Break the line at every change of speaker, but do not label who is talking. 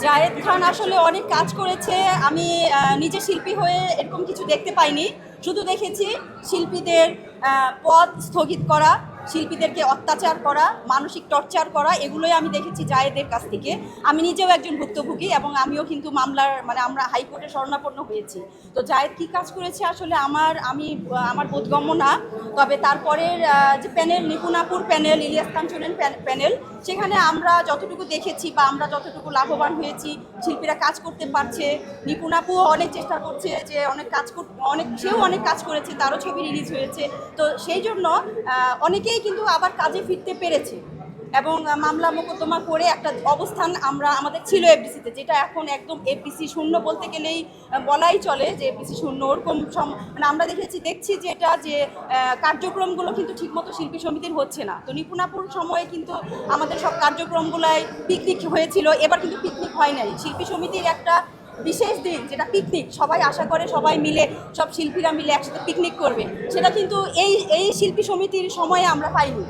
জায়েদ খান আসলে অনেক কাজ করেছে। আমি নিজে শিল্পী হয়ে এরকম কিছু দেখতে পাইনি। শুধু দেখেছি শিল্পীদের পদ স্থগিত করা, শিল্পীদেরকে অত্যাচার করা, মানসিক টর্চার করা, এগুলোই আমি দেখেছি জায়েদের কাছ থেকে। আমি নিজেও একজন ভুক্তভোগী এবং আমিও কিন্তু মামলার আমরা হাইকোর্টে শরণাপন্ন হয়েছি। তো জায়েদ কী কাজ করেছে আসলে আমার বোধগম্য না। তবে তারপরের যে প্যানেল, নিপুণাপুর প্যানেল, ইলিয়াস কাঞ্চনের প্যানেল, সেখানে আমরা যতটুকু দেখেছি বা আমরা যতটুকু লাভবান হয়েছি, শিল্পীরা কাজ করতে পারছে। নিপুণাপুও অনেক চেষ্টা করছে যে সেও অনেক কাজ করেছে, তারও ছবি রিলিজ হয়েছে। তো সেই জন্য অনেকেই কিন্তু আবার কাজে ফিরতে পেরেছে এবং মামলা মোকদ্দমা করে একটা অবস্থান আমাদের ছিল এফডিসিতে, যেটা এখন একদম এফডিসি শূন্য বলতে গেলেই বলাই চলে যে এফডিসি শূন্য। ওরকম আমরা দেখছি যে এটা যে কার্যক্রমগুলো কিন্তু ঠিকমতো শিল্পী সমিতির হচ্ছে না। তো নিপুণাপুর সময়ে কিন্তু আমাদের সব কার্যক্রমগুলাই পিকনিক হয়েছিল, এবার কিন্তু পিকনিক হয় নাই। শিল্পী সমিতির একটা বিশেষ দিন যেটা পিকনিক, সবাই আশা করে সবাই মিলে, সব শিল্পীরা মিলে একসাথে পিকনিক করবে, সেটা কিন্তু এই শিল্পী সমিতির সময়ে আমরা পাইনি।